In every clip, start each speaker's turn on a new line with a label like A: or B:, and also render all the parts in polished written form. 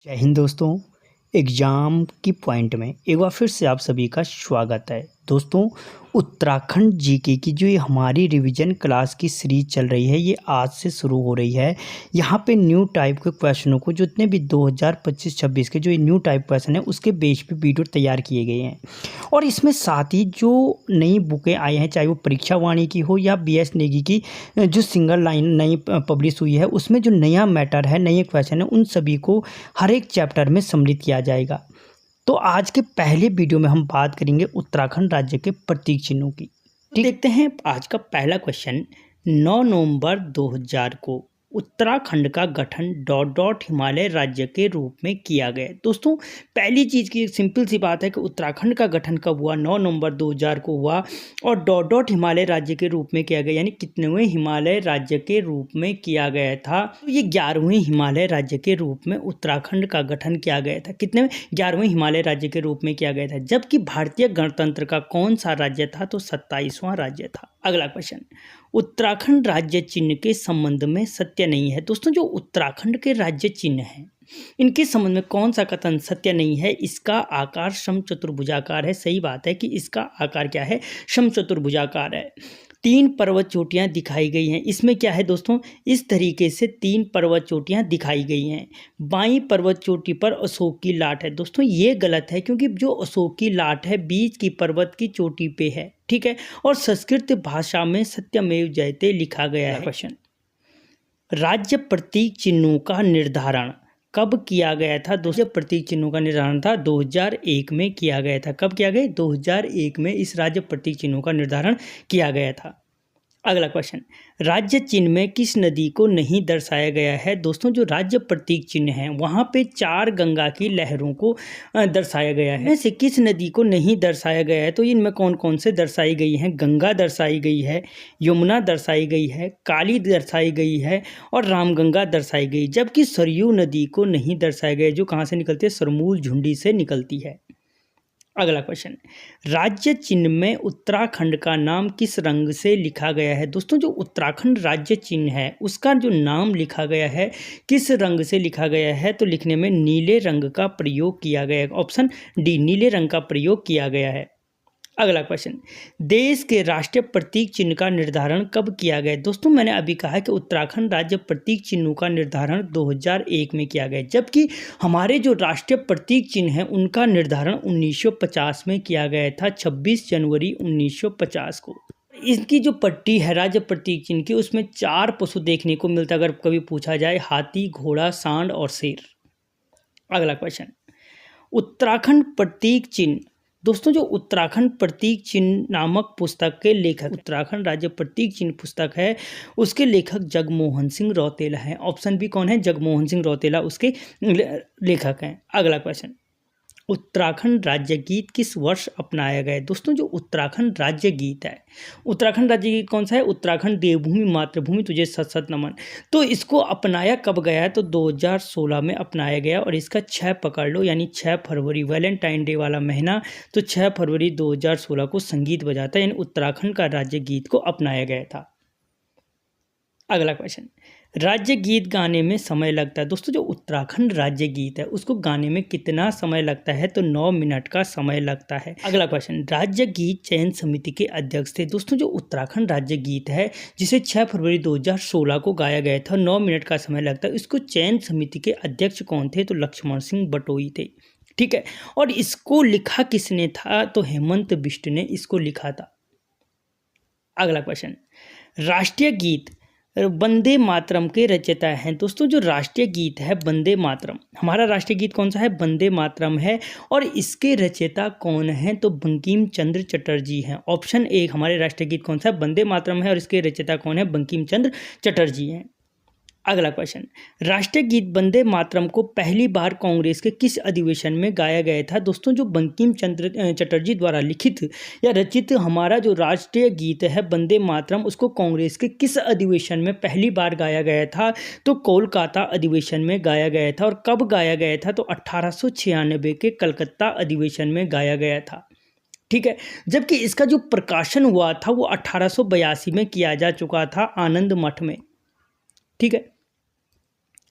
A: जय हिंद दोस्तों। एग्ज़ाम की पॉइंट में एक बार फिर से आप सभी का स्वागत है। दोस्तों, उत्तराखंड जीके की जो ये हमारी रिवीजन क्लास की सीरीज चल रही है, ये आज से शुरू हो रही है। यहाँ पे न्यू टाइप के क्वेश्चनों को, जितने भी 2025-26 के जो ये न्यू टाइप क्वेश्चन है, उसके बेस पे वीडियो तैयार किए गए हैं। और इसमें साथ ही जो नई बुकें आई हैं, चाहे वो परीक्षा वाणी की हो या BS नेगी की जो सिंगल लाइन नई पब्लिश हुई है, उसमें जो नया मैटर है, नए क्वेश्चन है, उन सभी को हर एक चैप्टर में सम्मिलित किया जाएगा। तो आज के पहले वीडियो में हम बात करेंगे उत्तराखंड राज्य के प्रतीक चिन्हों की। ठीक, देखते हैं आज का पहला क्वेश्चन। 9 नवंबर 2000 को उत्तराखंड का गठन डॉट डॉट हिमालय राज्य के रूप में किया गया। दोस्तों, पहली चीज़ की सिंपल सी बात है कि उत्तराखंड का गठन कब हुआ? 9 नवंबर 2000 को हुआ और डॉट डॉट हिमालय राज्य के रूप में किया गया, यानी कितनेवें हिमालय राज्य के रूप में किया गया था? तो ये 11वें हिमालय राज्य के रूप में उत्तराखंड का गठन किया गया था। कितने? 11वें हिमालय राज्य के रूप में किया गया था। जबकि भारतीय गणतंत्र का कौन सा राज्य था? तो 27वां राज्य था। अगला क्वेश्चन, उत्तराखंड राज्य चिन्ह के संबंध में सत्य नहीं है। दोस्तों, जो उत्तराखंड के राज्य चिन्ह हैं, इनके संबंध में कौन सा कथन सत्य नहीं है? इसका आकार समचतुर्भुजाकार है। सही बात है कि इसका आकार क्या है? समचतुर्भुजाकार है। 3 पर्वत चोटियां दिखाई गई हैं। इसमें क्या है दोस्तों? इस तरीके से 3 पर्वत चोटियां दिखाई गई हैं। बाईं पर्वत चोटी पर अशोक की लाट है। दोस्तों, ये गलत है, क्योंकि जो अशोक की लाट है बीच की पर्वत की चोटी पे है। ठीक है, और संस्कृत भाषा में सत्यमेव जयते लिखा गया है। क्वेश्चन, राज्य प्रतीक चिन्हों का निर्धारण कब किया गया था? दोस्तों, प्रतीक चिन्हों का निर्धारण था 2001 में किया गया था। कब किया गया? 2001 में इस राज्य प्रतीक चिन्हों का निर्धारण किया गया था। अगला क्वेश्चन, राज्य चिन्ह में किस नदी को नहीं दर्शाया गया है? दोस्तों, जो राज्य प्रतीक चिन्ह है वहाँ पे 4 गंगा की लहरों को दर्शाया गया है। ऐसे किस नदी को नहीं दर्शाया गया है? तो इनमें कौन कौन से दर्शाई गई हैं? गंगा दर्शाई गई है, यमुना दर्शाई गई है, काली दर्शाई गई है और रामगंगा दर्शाई गई। जबकि सरयू नदी को नहीं दर्शाया गया, जो कहाँ से निकलती है? सरमूल झुंडी से निकलती है। अगला क्वेश्चन, राज्य चिन्ह में उत्तराखंड का नाम किस रंग से लिखा गया है? दोस्तों, जो उत्तराखंड राज्य चिन्ह है उसका जो नाम लिखा गया है, किस रंग से लिखा गया है? तो लिखने में नीले रंग का प्रयोग किया गया है। ऑप्शन डी, नीले रंग का प्रयोग किया गया है। अगला क्वेश्चन, देश के राष्ट्रीय प्रतीक चिन्ह का निर्धारण कब किया गया? दोस्तों, मैंने अभी कहा कि उत्तराखंड राज्य प्रतीक चिन्हों का निर्धारण 2001 में किया गया, जबकि हमारे जो राष्ट्रीय प्रतीक चिन्ह हैं उनका निर्धारण 1950 में किया गया था, 26 जनवरी 1950 को। इसकी जो पट्टी है राज्य प्रतीक चिन्ह की, उसमें 4 पशु देखने को मिलता है, अगर कभी पूछा जाए, हाथी, घोड़ा, सांड और शेर। अगला क्वेश्चन, उत्तराखंड प्रतीक चिन्ह। दोस्तों, जो उत्तराखंड प्रतीक चिन्ह नामक पुस्तक के लेखक, उत्तराखंड राज्य प्रतीक चिन्ह पुस्तक है, उसके लेखक जगमोहन सिंह रौतेला हैं। ऑप्शन बी कौन है? जगमोहन सिंह रौतेला उसके लेखक हैं। अगला क्वेश्चन, उत्तराखंड राज्य गीत किस वर्ष अपनाया गया? दोस्तों, जो उत्तराखंड राज्य गीत है, उत्तराखंड राज्य गीत कौन सा है? उत्तराखंड देवभूमि मातृभूमि तुझे सत सत नमन। तो इसको अपनाया कब गया है? तो 2016 में अपनाया गया और इसका 6 पकड़ लो, यानी 6 फरवरी, वैलेंटाइन डे वाला महीना, तो 6 फरवरी 2016 को संगीत बजाता है, यानी उत्तराखंड का राज्य गीत को अपनाया गया था। अगला क्वेश्चन, राज्य गीत गाने में समय लगता है। दोस्तों, जो उत्तराखंड राज्य गीत है उसको गाने में कितना समय लगता है? तो 9 मिनट का समय लगता है। अगला क्वेश्चन, राज्य गीत चयन समिति के अध्यक्ष थे। दोस्तों, जो उत्तराखंड राज्य गीत है जिसे 6 फरवरी 2016 को गाया गया था, 9 मिनट का समय लगता है, इसको चयन समिति के अध्यक्ष कौन थे? तो लक्ष्मण सिंह बटोई थे। ठीक है, और इसको लिखा किसने था? तो हेमंत बिष्ट ने इसको लिखा था। अगला क्वेश्चन, राष्ट्रीय गीत वंदे मातरम के रचयिता हैं। दोस्तों, जो राष्ट्रीय गीत है वंदे मातरम, हमारा राष्ट्रीय गीत कौन सा है? वंदे मातरम है, और इसके रचयिता कौन हैं? तो बंकिम चंद्र चटर्जी हैं। ऑप्शन ए, हमारे राष्ट्रीय गीत कौन सा है? वंदे मातरम है, और इसके रचयिता कौन है? बंकिम चंद्र चटर्जी हैं। अगला क्वेश्चन, राष्ट्रीय गीत वंदे मातरम को पहली बार कांग्रेस के किस अधिवेशन में गाया गया था? दोस्तों, जो बंकिम चंद्र चटर्जी द्वारा लिखित या रचित हमारा जो राष्ट्रीय गीत है वंदे मातरम, उसको कांग्रेस के किस अधिवेशन में पहली बार गाया गया था? तो कोलकाता अधिवेशन में गाया गया था। और कब गाया गया था? तो 1896 के कलकत्ता अधिवेशन में गाया गया था। ठीक है, जबकि इसका जो प्रकाशन हुआ था वो 1882 में किया जा चुका था, आनंद मठ में। ठीक है,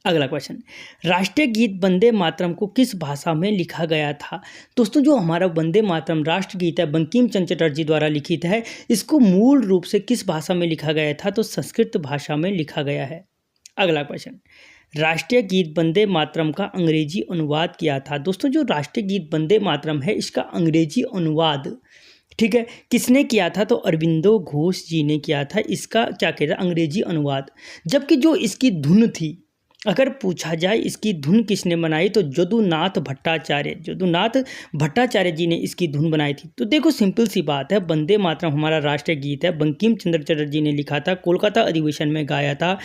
A: अगला क्वेश्चन, राष्ट्रीय गीत वंदे मातरम को किस भाषा में लिखा गया था? दोस्तों जो हमारा वंदे मातरम राष्ट्रगीत है बंकिम चंद्र चटर्जी द्वारा लिखित है, इसको मूल रूप से किस भाषा में लिखा गया था? तो संस्कृत भाषा में लिखा गया है। अगला क्वेश्चन, राष्ट्रीय गीत वंदे मातरम का अंग्रेजी अनुवाद किया था? दोस्तों जो राष्ट्रीय गीत वंदे मातरम है इसका अंग्रेजी अनुवाद, ठीक है, किसने किया था? तो अरविंदो घोष जी ने किया था इसका क्या कहते हैं अंग्रेजी अनुवाद। जबकि जो इसकी धुन थी, अगर पूछा जाए इसकी धुन किसने बनाई तो जदुनाथ भट्टाचार्य जी ने इसकी धुन बनाई थी। तो देखो सिंपल सी बात है, वंदे मातरम हमारा राष्ट्रीय गीत है, बंकिम चंद्र चटर्जी ने लिखा था, कोलकाता अधिवेशन में गाया था,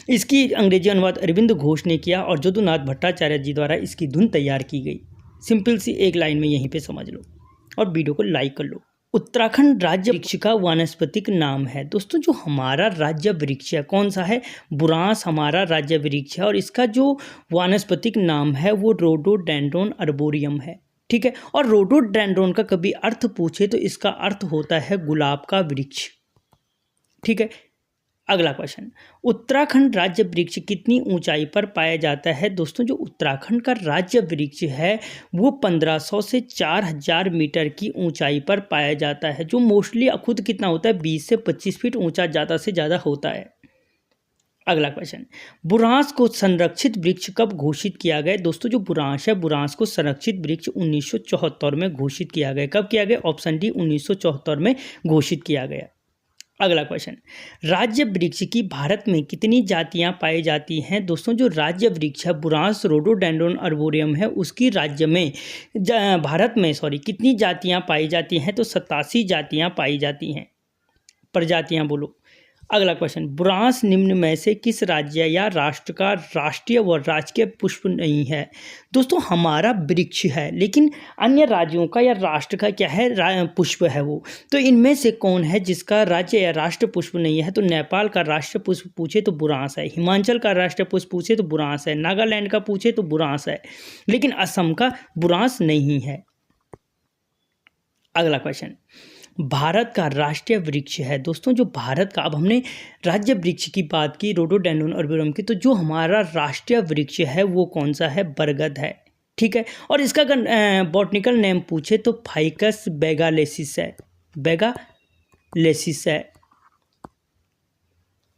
A: इसकी अंग्रेजी अनुवाद अरविंद घोष ने किया और जदुनाथ भट्टाचार्य जी द्वारा इसकी धुन तैयार की गई। सिंपल सी एक लाइन में यहीं पर समझ लो और वीडियो को लाइक कर लो। उत्तराखंड राज्य वृक्ष का वानस्पतिक नाम है? दोस्तों जो हमारा राज्य वृक्ष है कौन सा है? बुरांस हमारा राज्य वृक्ष है और इसका जो वानस्पतिक नाम है वो रोडोडेंड्रोन अर्बोरियम है, ठीक है। और रोडोडेंड्रोन का कभी अर्थ पूछे तो इसका अर्थ होता है गुलाब का वृक्ष, ठीक है। अगला क्वेश्चन, उत्तराखंड राज्य वृक्ष कितनी ऊंचाई पर पाया जाता है? दोस्तों जो उत्तराखंड का राज्य वृक्ष है वो 1500 से 4000 मीटर की ऊंचाई पर पाया जाता है, जो मोस्टली खुद कितना होता है 20 से 25 फीट ऊंचा ज़्यादा से ज़्यादा होता है। अगला क्वेश्चन, बुरांस को संरक्षित वृक्ष कब घोषित किया गया? दोस्तों जो बुरांस है बुरांस को संरक्षित वृक्ष 1974 में घोषित किया गया। कब किया गया? ऑप्शन डी 1974 में घोषित किया गया। अगला क्वेश्चन, राज्य वृक्ष की भारत में कितनी जातियां पाई जाती हैं? दोस्तों जो राज्य वृक्ष है बुरांस रोडोडेंड्रोन अर्बोरियम है उसकी राज्य में भारत में कितनी जातियां पाई जाती हैं? तो 87 जातियां पाई जाती हैं, प्रजातियां बोलो। अगला क्वेश्चन, बुरांस निम्न में से किस राज्य या राष्ट्र का राष्ट्रीय व राजकीय पुष्प नहीं है? दोस्तों हमारा वृक्ष है लेकिन अन्य राज्यों का या राष्ट्र का क्या है पुष्प है वो, तो इनमें से कौन है जिसका राज्य या राष्ट्र पुष्प नहीं है? तो नेपाल का राष्ट्र पुष्प पूछे तो बुरांस है, हिमाचल का राष्ट्र पुष्प पूछे तो बुरांस है, नागालैंड का पूछे तो बुरांस है, लेकिन असम का बुरांस नहीं है। अगला क्वेश्चन, भारत का राष्ट्रीय वृक्ष है? दोस्तों जो भारत का, अब हमने राज्य वृक्ष की बात की रोडोडेंड्रोन अर्बोरियम की, तो जो हमारा राष्ट्रीय वृक्ष है वो कौन सा है? बरगद है, ठीक है। और इसका अगर बॉटनिकल नेम पूछे तो फाइकस बेगालेसिस है, बेगालेसिस है।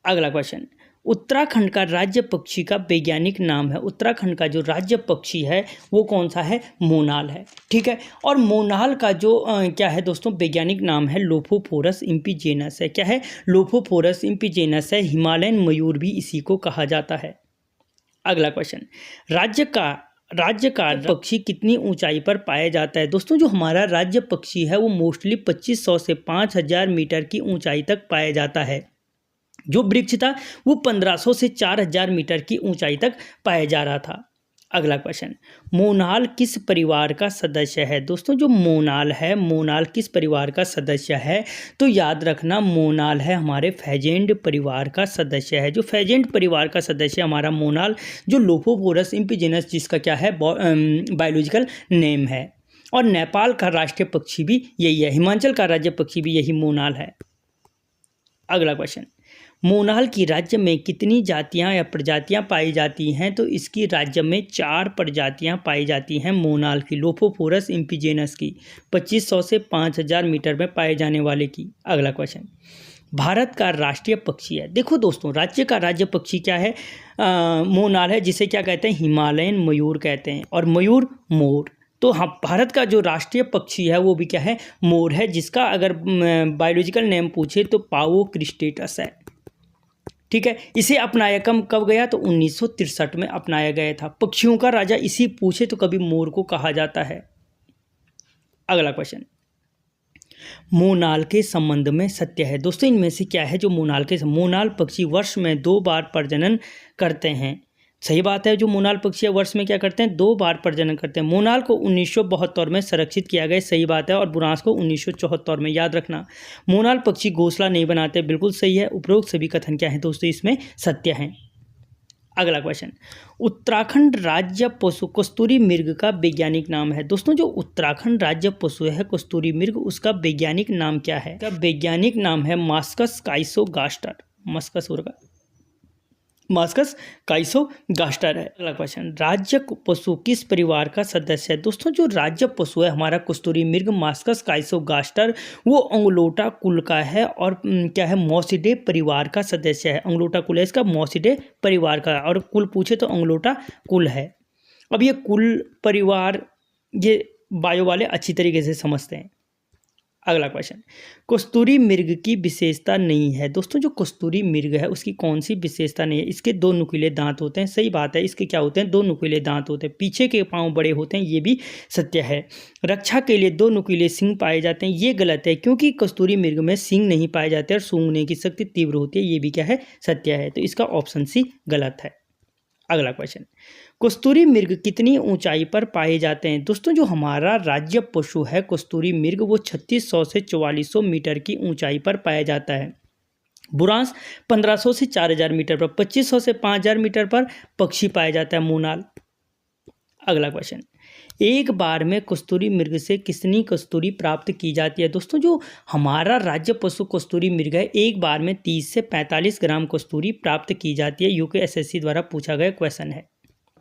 A: अगला क्वेश्चन, उत्तराखंड का राज्य पक्षी का वैज्ञानिक नाम है? उत्तराखंड का जो राज्य पक्षी है वो कौन सा है? मोनाल है, ठीक है। और मोनाल का जो क्या है दोस्तों वैज्ञानिक नाम है लोफोफोरस इम्पीजेनस है। क्या है? लोफोफोरस इम्पीजेनस है। हिमालयन मयूर भी इसी को कहा जाता है। अगला क्वेश्चन, राज्य का पक्षी कितनी ऊंचाई पर पाया जाता है? दोस्तों जो हमारा राज्य पक्षी है वो मोस्टली 2500 से 5000 मीटर की ऊंचाई तक पाया जाता है। जो वृक्ष था वो 1500 से 4000 मीटर की ऊंचाई तक पाया जा रहा था। अगला क्वेश्चन, मोनाल किस परिवार का सदस्य है? दोस्तों जो मोनाल है, मोनाल किस परिवार का सदस्य है? तो याद रखना मोनाल है हमारे फैजेंड परिवार का सदस्य है। जो फैजेंड परिवार का सदस्य हमारा मोनाल, जो लोफोफोरस इम्पीजेनस जिसका क्या है बायोलॉजिकल नेम है। और नेपाल का राष्ट्रीय पक्षी भी यही है, हिमाचल का राज्य पक्षी भी यही मोनाल है। अगला क्वेश्चन, मोनाल की राज्य में कितनी जातियां या प्रजातियां पाई जाती हैं? तो इसकी राज्य में 4 प्रजातियां पाई जाती हैं मोनाल की, लोफोफोरस इम्पीजेनस की, 2500 से 5000 मीटर में पाए जाने वाले की। अगला क्वेश्चन, भारत का राष्ट्रीय पक्षी है? देखो दोस्तों राज्य का राज्य पक्षी क्या है? मोनाल है, जिसे क्या कहते हैं? हिमालयन मयूर कहते हैं, और मयूर मोर। तो हाँ, भारत का जो राष्ट्रीय पक्षी है वो भी क्या है? मोर है, जिसका अगर बायोलॉजिकल नेम पूछे तो पाओ क्रिस्टेटस है, ठीक है। इसे अपनाया कब गया? तो 1963 में अपनाया गया था। पक्षियों का राजा इसी पूछे तो कभी मोर को कहा जाता है। अगला क्वेश्चन, मोनाल के संबंध में सत्य है? दोस्तों इनमें से क्या है जो मोनाल पक्षी वर्ष में 2 बार प्रजनन करते हैं? सही बात है, जो मोनाल पक्षी है वर्ष में क्या करते हैं? 2 बार प्रजनन करते हैं। मोनाल को 1972 में संरक्षित किया गया, सही बात है, और बुरांस को 1974 में। याद रखना मोनाल पक्षी घोंसला नहीं बनाते, बिल्कुल सही है। उपरोक्त सभी कथन क्या है दोस्तों? इसमें सत्य हैं। अगला क्वेश्चन, उत्तराखंड राज्य पशु कस्तूरी मृग का वैज्ञानिक नाम है? दोस्तों जो उत्तराखंड राज्य पशु है कस्तूरी मृग, उसका वैज्ञानिक नाम क्या है? उसका वैज्ञानिक नाम है मास्कस काइसोगास्टर, मास्कस काइसोगास्टर है। अगला क्वेश्चन, राज्य पशु किस परिवार का सदस्य है? दोस्तों जो राज्य पशु है हमारा कस्तूरी मृग मास्कस काइसोगास्टर, वो अंगलोटा कुल का है और क्या है, मौसिडे परिवार का सदस्य है। अंगलोटा कुल है इसका, मौसिडे परिवार का, और कुल पूछे तो अंगलोटा कुल है। अब ये कुल परिवार ये बायो वाले अच्छी तरीके से समझते हैं। अगला क्वेश्चन, कस्तूरी मृग की विशेषता नहीं है। दोस्तों जो कस्तूरी मृग है उसकी कौन सी विशेषता नहीं है? इसके 2 नुकीले दांत होते हैं, सही बात है। इसके क्या होते हैं? 2 नुकीले दांत होते हैं। पीछे के पांव बड़े होते हैं, ये भी सत्य है। रक्षा के लिए 2 नुकीले सींग पाए जाते हैं, ये गलत है, क्योंकि कस्तूरी मृग में सींग नहीं पाए जाते और सूंघने की शक्ति तीव्र होती है, ये भी क्या है, सत्य है। तो इसका ऑप्शन सी गलत है। अगला क्वेश्चन, कस्तूरी मृग कितनी ऊंचाई पर पाए जाते हैं? दोस्तों जो हमारा राज्य पशु है कस्तूरी मृग, वो 3600 से 4400 मीटर की ऊंचाई पर पाया जाता है। बुरांश 1500 से 4000 मीटर पर, 2500 से 5000 मीटर पर पक्षी पाया जाता है, मोनाल। अगला क्वेश्चन, एक बार में कस्तूरी मृग से कितनी कस्तूरी प्राप्त की जाती है? दोस्तों जो हमारा राज्य पशु कस्तूरी मृग है, एक बार में 30 से 45 ग्राम कस्तूरी प्राप्त की जाती है। यूकेएसएससी द्वारा पूछा गया क्वेश्चन है।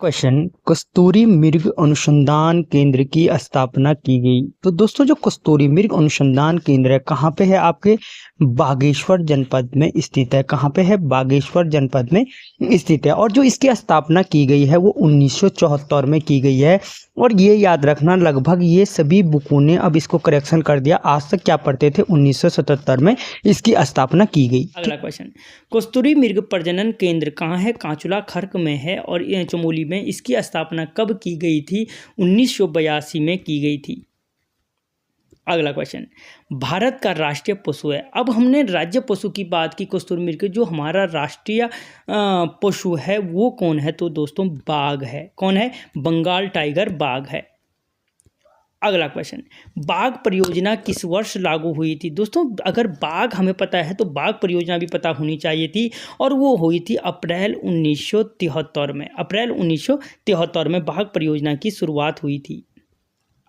A: क्वेश्चन, कस्तूरी मृग अनुसंधान केंद्र की स्थापना की गई। तो दोस्तों जो कस्तूरी मृग अनुसंधान केंद्र है कहाँ पे है? आपके बागेश्वर जनपद में स्थित है। कहाँ पे है? बागेश्वर जनपद में स्थित है। और जो इसकी स्थापना की गई है वो 1974 में की गई है। और ये याद रखना, लगभग ये सभी बुकों ने अब इसको करेक्शन कर दिया। आज तक क्या पढ़ते थे? 1977 में इसकी स्थापना की गई। अगला क्वेश्चन, कस्तूरी मृग प्रजनन केंद्र कहाँ है? कांचुला खर्क में है और चमोली में। इसकी स्थापना कब की गई थी? 1982 में की गई थी। अगला क्वेश्चन, भारत का राष्ट्रीय पशु है। अब हमने राज्य पशु की बात की कस्तूरी मृग, जो हमारा राष्ट्रीय पशु है वो कौन है? तो दोस्तों बाघ है। कौन है? बंगाल टाइगर बाघ है। अगला क्वेश्चन, बाघ परियोजना किस वर्ष लागू हुई थी? दोस्तों अगर बाघ हमें पता है तो बाघ परियोजना भी पता होनी चाहिए थी, और वो हुई थी अप्रैल 1973 में। अप्रैल 1973 में बाघ परियोजना की शुरुआत हुई थी।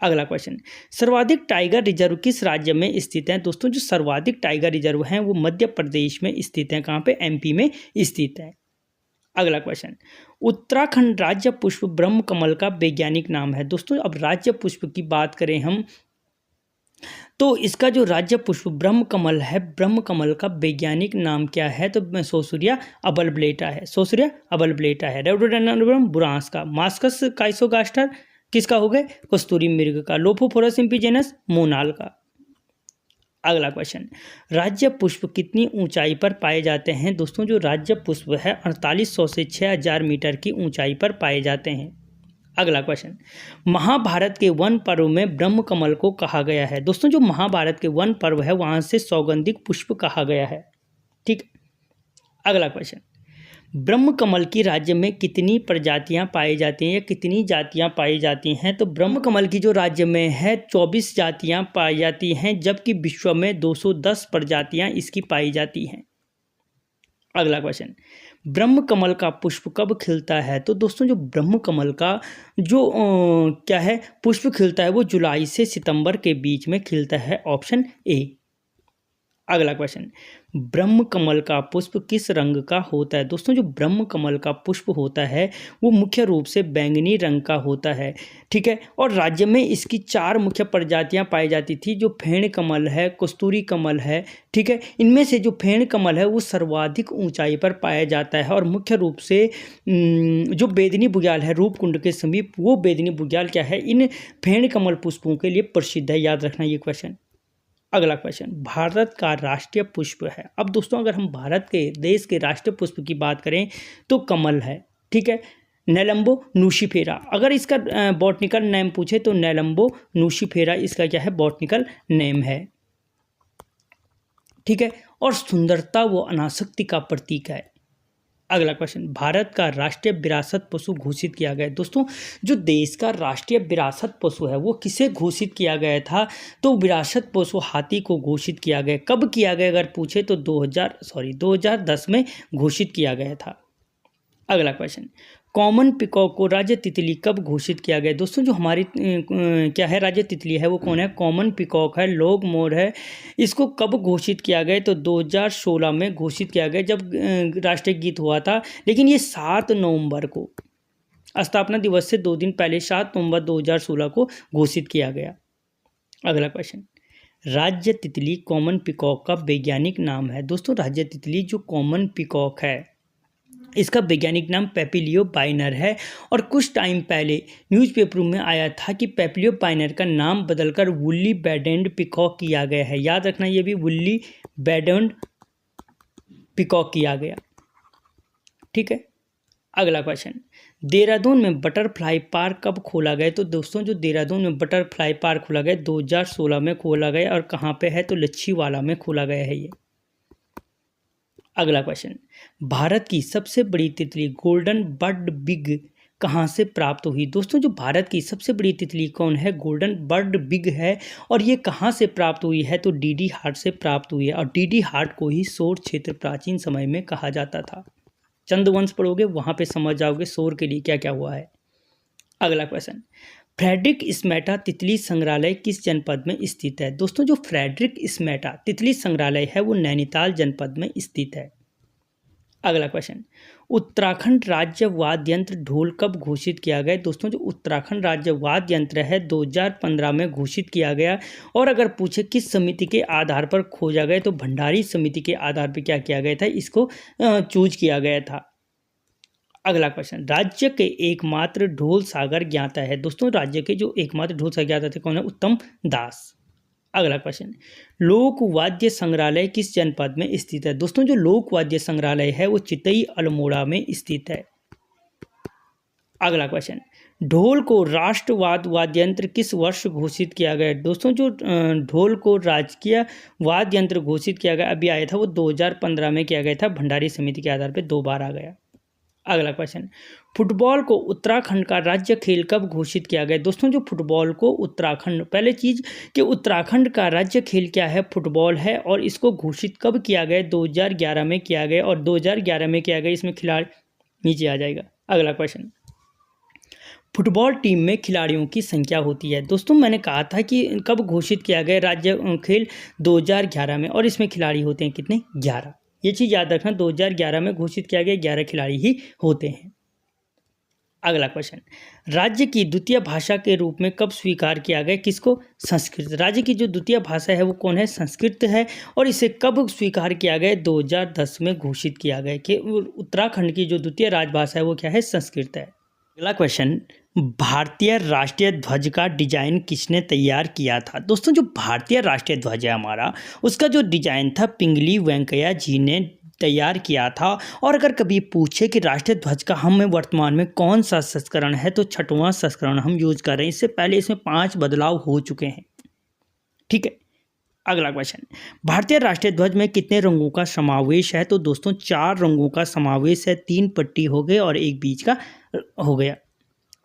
A: अगला क्वेश्चन, सर्वाधिक टाइगर रिजर्व किस राज्य में स्थित हैं? दोस्तों जो सर्वाधिक टाइगर रिजर्व हैं वो मध्य प्रदेश में स्थित हैं। कहाँ पे? एमपी में स्थित है। अगला क्वेश्चन, उत्तराखंड राज्य पुष्प ब्रह्म कमल का वैज्ञानिक नाम है। दोस्तों अब राज्य पुष्प की बात करें हम तो इसका जो राज्य पुष्प ब्रह्म कमल है, ब्रह्म कमल का वैज्ञानिक नाम क्या है? तो सोसुरिया अबलब्लेटा है। सोसुरिया अबलब्लेटा है। रेडोडेंड्रम बुरांस का। मास्कस काइसोगास्टर किसका हो गए? कस्तूरी मृग का। लोफोफोरस इम्पिजेनस मोनाल का। अगला क्वेश्चन, राज्य पुष्प कितनी ऊंचाई पर पाए जाते हैं? दोस्तों जो राज्य पुष्प है 4800 से 6000 मीटर की ऊंचाई पर पाए जाते हैं। अगला क्वेश्चन, महाभारत के वन पर्व में ब्रह्म कमल को कहा गया है। दोस्तों जो महाभारत के वन पर्व है वहां से सौगंधिक पुष्प कहा गया है। ठीक। अगला क्वेश्चन, ब्रह्म कमल की राज्य में कितनी प्रजातियां पाई जाती हैं या कितनी जातियां पाई जाती हैं? तो ब्रह्म कमल की जो राज्य में है 24 जातियां पाई जाती हैं, जबकि विश्व में 210 प्रजातियां इसकी पाई जाती हैं। अगला क्वेश्चन, ब्रह्म कमल का पुष्प कब खिलता है? तो दोस्तों जो ब्रह्म कमल का जो क्या है पुष्प खिलता है वो जुलाई से सितंबर के बीच में खिलता है। Option A. अगला क्वेश्चन, ब्रह्म कमल का पुष्प किस रंग का होता है? दोस्तों जो ब्रह्म कमल का पुष्प होता है वो मुख्य रूप से बैंगनी रंग का होता है। ठीक है। और राज्य में इसकी 4 मुख्य प्रजातियां पाई जाती थी, जो फेण कमल है, कस्तूरी कमल है। ठीक है। इनमें से जो फेण कमल है वो सर्वाधिक ऊंचाई पर पाया जाता है और मुख्य रूप से जो बेदनी बुग्याल है रूपकुंड के समीप, वो बेदनी बुग्याल क्या है इन फेण कमल पुष्पों के लिए प्रसिद्ध है। याद रखना ये क्वेश्चन। अगला क्वेश्चन, भारत का राष्ट्रीय पुष्प है। अब दोस्तों अगर हम भारत के देश के राष्ट्रीय पुष्प की बात करें तो कमल है। ठीक है। नेलम्बो नूशिफेरा, अगर इसका बॉटनिकल नेम पूछे तो नेलम्बो नूशिफेरा इसका क्या है? बॉटनिकल नेम है। ठीक है। और सुंदरता व अनासक्ति का प्रतीक है। अगला क्वेश्चन, भारत का राष्ट्रीय विरासत पशु घोषित किया गया है। दोस्तों जो देश का राष्ट्रीय विरासत पशु है वो किसे घोषित किया गया था? तो विरासत पशु हाथी को घोषित किया गया। कब किया गया अगर पूछे तो 2010 में घोषित किया गया था। अगला क्वेश्चन, कॉमन पिकॉक को राज्य तितली कब घोषित किया गया? दोस्तों जो हमारी क्या है राज्य तितली है वो कौन है? कॉमन पिकॉक है, लोग मोर है। इसको कब घोषित किया गया? तो 2016 में घोषित किया गया जब राष्ट्रीय गीत हुआ था, लेकिन ये 7 नवंबर को, स्थापना दिवस से 2 दिन पहले 7 नवंबर 2016 को घोषित किया गया। अगला क्वेश्चन, राज्य तितली कॉमन पिकॉक का वैज्ञानिक नाम है। दोस्तों राज्य तितली जो कॉमन पिकॉक है इसका वैज्ञानिक नाम पेपिलियो बाइनर है, और कुछ टाइम पहले न्यूज़पेपर में आया था कि पेपिलियो बाइनर का नाम बदलकर वुल्ली बेडेड पिकॉक किया गया है। याद रखना ये भी वुल्ली बेडेड पिकॉक किया गया। ठीक है, अगला क्वेश्चन, देहरादून में बटरफ्लाई पार्क कब खोला गया? तो दोस्तों जो देहरादून में बटरफ्लाई पार्क खोला गया 2016 में खोला गया, और कहाँ पे है? तो लच्छीवाला में खोला गया है ये। अगला क्वेश्चन, भारत की सबसे बड़ी तितली गोल्डन बर्ड बिग कहाँ से प्राप्त हुई? दोस्तों जो भारत की सबसे बड़ी तितली कौन है? गोल्डन बर्ड बिग है, और ये कहाँ से प्राप्त हुई है? तो डीडी हार्ट से प्राप्त हुई है, और डीडी हार्ट को ही सौर क्षेत्र प्राचीन समय में कहा जाता था। चंद्रवंश पढ़ोगे वहाँ पे समझ जाओगे सौर के लिए क्या क्या हुआ है। अगला क्वेश्चन, फ्रेडरिक स्मेटा तितली संग्रहालय किस जनपद में स्थित है? दोस्तों जो फ्रेडरिक स्मेटा तितली संग्रहालय है वो नैनीताल जनपद में स्थित है। अगला क्वेश्चन, उत्तराखंड राज्य वाद्य यंत्र ढोल कब घोषित किया गया? दोस्तों जो उत्तराखंड राज्य वाद्य यंत्र है 2015 में घोषित किया गया, और अगर पूछे किस समिति के आधार पर खोजा गया तो भंडारी समिति के आधार पर क्या किया गया था? इसको चूज किया गया था। अगला क्वेश्चन, राज्य के एकमात्र ढोल सागर ज्ञाता है। दोस्तों राज्य के जो एकमात्र ढोल सागर ज्ञाता थे कौन है? उत्तम दास। अगला क्वेश्चन, लोक वाद्य संग्रहालय किस जनपद में स्थित है? दोस्तों जो लोक वाद्य संग्रहालय है वो चितई अल्मोड़ा में स्थित है। अगला क्वेश्चन, ढोल को राष्ट्रवाद वाद्य यंत्र किस वर्ष घोषित किया गया? दोस्तों जो ढोल को राजकीय वाद्य यंत्र घोषित किया गया अभी आया था वो 2015 में किया गया था, भंडारी समिति के आधार पर 2 बार आ गया। अगला क्वेश्चन, फुटबॉल को उत्तराखंड का राज्य खेल कब घोषित किया गया? दोस्तों जो फुटबॉल को उत्तराखंड, पहले चीज़ कि उत्तराखंड का राज्य खेल क्या है? फुटबॉल है, और इसको घोषित कब किया गया? 2011 में किया गया, और 2011 में किया गया। इसमें खिलाड़ी नीचे आ जाएगा। अगला क्वेश्चन, फुटबॉल टीम में खिलाड़ियों की संख्या होती है। दोस्तों मैंने कहा था कि कब घोषित किया गया राज्य खेल? 2011 में, और इसमें खिलाड़ी होते हैं कितने? 11। ये चीज़ याद रखना, 2011 में घोषित किया गया, 11 खिलाड़ी ही होते हैं। अगला क्वेश्चन, राज्य की द्वितीय भाषा के रूप में कब स्वीकार किया गया? किसको? संस्कृत। राज्य की जो द्वितीय भाषा है वो कौन है? संस्कृत है, और इसे कब स्वीकार किया गया? 2010 में घोषित किया गया कि उत्तराखंड की जो द्वितीय राजभाषा है वो क्या है? संस्कृत है। अगला क्वेश्चन, भारतीय राष्ट्रीय ध्वज का डिजाइन किसने तैयार किया था? दोस्तों जो भारतीय राष्ट्रीय ध्वज है हमारा, उसका जो डिजाइन था पिंगली वेंकैया जी ने तैयार किया था। और अगर कभी पूछे कि राष्ट्रीय ध्वज का हम वर्तमान में कौन सा संस्करण है, तो 6वां संस्करण हम यूज कर रहे हैं। इससे पहले इसमें 5 बदलाव हो चुके हैं। ठीक है, अगला क्वेश्चन, भारतीय राष्ट्रीय ध्वज में कितने रंगों का समावेश है? तो दोस्तों 4 रंगों का समावेश है, 3 पट्टी हो गए और एक बीच का हो गया।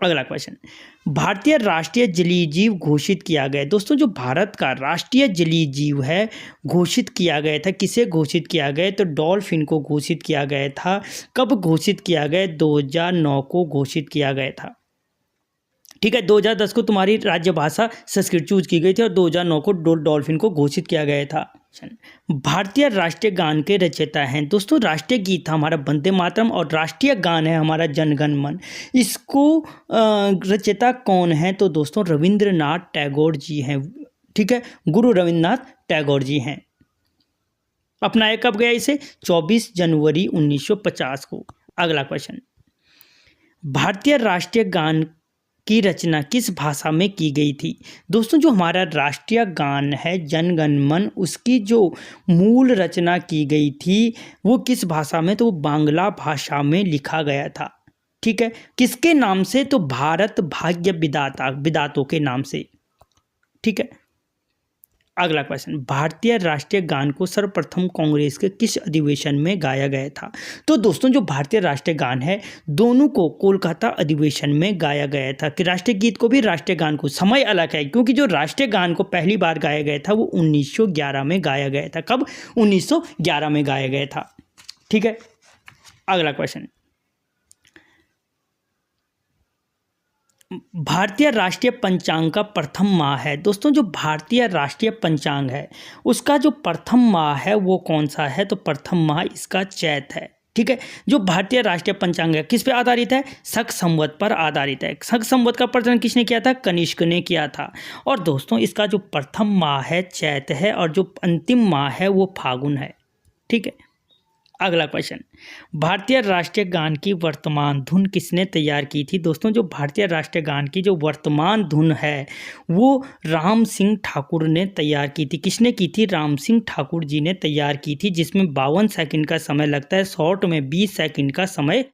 A: अगला क्वेश्चन, भारतीय राष्ट्रीय जलीय जीव घोषित किया गया। दोस्तों जो भारत का राष्ट्रीय जलीय जीव है घोषित किया गया था, किसे घोषित किया गया? तो डॉल्फिन को घोषित किया गया था। कब घोषित किया गया? 2009 को घोषित किया गया था। ठीक है, 2010 को तुम्हारी राज्य भाषा संस्कृत चूज की गई थी, और 2009 को डॉल्फिन को घोषित किया गया था। भारतीय राष्ट्रीय गान के रचयिता हैं। दोस्तों राष्ट्रीय गीत हमारा वंदे मातरम, और राष्ट्रीय गान है हमारा जन गण मन। इसको रचयिता कौन है? तो दोस्तों रविंद्रनाथ टैगोर जी हैं। ठीक है, गुरु रविंद्रनाथ टैगोर जी हैं। अपनाया कब गया इसे? 24 जनवरी 1950 को। अगला क्वेश्चन, भारतीय राष्ट्रीय गान की रचना किस भाषा में की गई थी? दोस्तों जो हमारा राष्ट्रीय गान है जन गण मन, उसकी जो मूल रचना की गई थी वो किस भाषा में? तो बांग्ला भाषा में लिखा गया था। ठीक है, किसके नाम से? तो भारत भाग्य विधातों के नाम से। ठीक है, अगला क्वेश्चन, भारतीय राष्ट्रीय गान को सर्वप्रथम कांग्रेस के किस अधिवेशन में गाया गया था? तो दोस्तों जो भारतीय राष्ट्रीय गान है दोनों को कोलकाता अधिवेशन में गाया गया था। कि राष्ट्रीय गीत को भी राष्ट्रीय गान को, समय अलग है क्योंकि जो राष्ट्रीय गान को पहली बार गाया गया था वो 1911 में गाया गया था। कब? 1911 में गाया गया था। ठीक है, अगला क्वेश्चन, भारतीय राष्ट्रीय पंचांग का प्रथम माह है। दोस्तों जो भारतीय राष्ट्रीय पंचांग है उसका जो प्रथम माह है वो कौन सा है? तो प्रथम माह इसका चैत है। ठीक है। जो भारतीय राष्ट्रीय पंचांग है किस पे आधारित है? शक संवत पर आधारित है। शक संवत का प्रचलन किसने किया था? कनिष्क ने किया था। और दोस्तों इसका जो प्रथम माह है चैत है और जो अंतिम माह है वो फागुन है। ठीक है। अगला क्वेश्चन, भारतीय राष्ट्रीय गान की वर्तमान धुन किसने तैयार की थी? दोस्तों जो भारतीय राष्ट्रीय गान की जो वर्तमान धुन है वो राम सिंह ठाकुर ने तैयार की थी। किसने की थी? राम सिंह ठाकुर जी ने तैयार की थी, जिसमें 52 सेकंड का समय लगता है, शॉर्ट में 20 सेकंड का समय